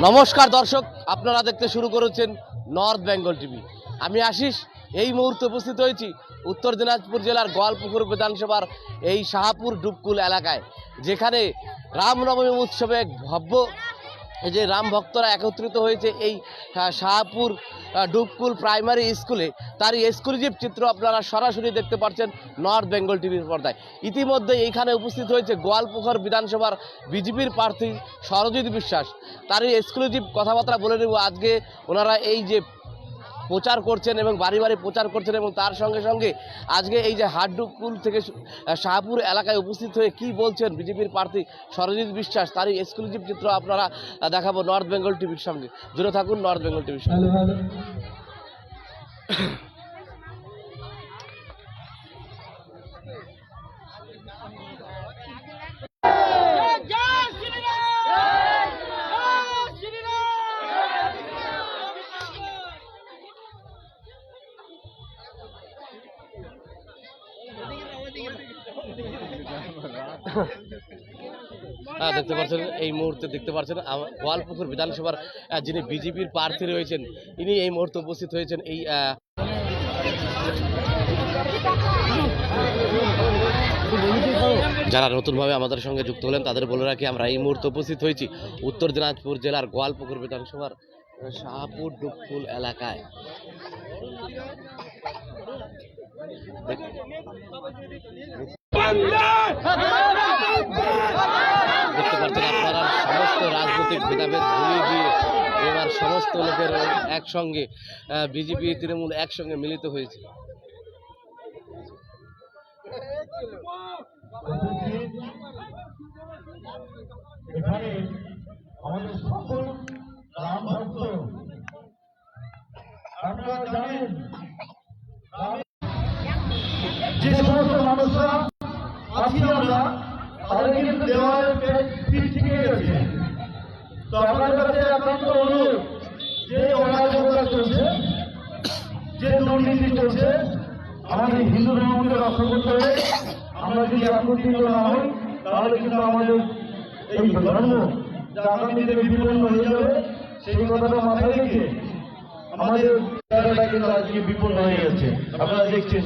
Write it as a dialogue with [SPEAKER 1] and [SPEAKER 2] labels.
[SPEAKER 1] নমস্কার দর্শক, আপনারা দেখতে শুরু করেছেন নর্থ বেঙ্গল টিভি। আমি আশিস এই মুহূর্তে উপস্থিত হয়েছি উত্তর দিনাজপুর জেলার গোয়ালপুকুর বিধানসভার এই শাহপুর ডুবকুল এলাকায়, যেখানে রামনবমী উৎসবে ভব্য এই যে রাম ভক্তরা একত্রিত হয়েছে এই শাহপুর ডুবকুল প্রাইমারি স্কুলে, তারই এক্সক্লুসিভ চিত্র আপনারা সরাসরি দেখতে পাচ্ছেন নর্থ বেঙ্গল টিভির পর্দায়। ইতিমধ্যে এইখানে উপস্থিত হয়েছে গোয়ালপুকুর বিধানসভার বিজেপির প্রার্থী সরজিৎ বিশ্বাস। তারই এক্সক্লুসিভ কথাবার্তা বলে নেব। আজকে ওনারা এই যে প্রচার করছেন এবং বাড়ি বাড়ি প্রচার করছেন, এবং তার সঙ্গে সঙ্গে আজকে এই যে হাটডুবকুল থেকে শাহপুর এলাকায় উপস্থিত হয়ে কি বলছেন বিজেপির প্রার্থী সরজিৎ বিশ্বাস, তারই এক্সক্লুসিভ চিত্র আপনারা দেখাবো নর্থ বেঙ্গল টিভির সঙ্গে। জুড়ে থাকুন নর্থ বেঙ্গল টিভির সঙ্গে। দেখতে পাচ্ছেন এই মুহূর্তে দেখতে পাচ্ছেন গোয়ালপুকুর বিধানসভার যিনি বিজেপির প্রার্থী রয়েছেন, ইনি এই মুহূর্তে উপস্থিত হয়েছেন। এই যারা নতুনভাবে আমাদের সঙ্গে যুক্ত হলেন তাদের বলে রাখি, আমরা এই মুহূর্তে উপস্থিত হয়েছি উত্তর দিনাজপুর জেলার গোয়ালপুকুর বিধানসভার শাহপুর ডুবকুল এলাকায়। দেখতে পাচ্ছেন আপনারা সমস্ত রাজনৈতিক ভেদাভেদ ভুলিয়ে দিয়ে এবার সমস্ত লোকের একসঙ্গে বিজেপি তৃণমূল একসঙ্গে মিলিত হয়েছে।
[SPEAKER 2] এখানে আমাদের সকল রাম ভক্ত আপনারা জানেন, যে সমস্ত মানুষরা আছি আমরা, তাদের কিন্তু দেওয়ালের পিঠ থেকে গেছে। তো আপনার কাছে একান্ত অনুরোধ, যে অরাজকতা চলছে, যে দুর্নীতি চলছে, আমাদের হিন্দু ধর্মকে রক্ষা করতে হবে। আমরা যদি একত্রিত না হই তাহলে কিন্তু আমাদের এই ধর্ম আগামী দিনে বিপন্ন হয়ে যাবে। সেই কথাটা মাথায় রেখে আমাদের কিন্তু আজকে বিপন্ন হয়ে গেছে। আপনারা দেখছেন।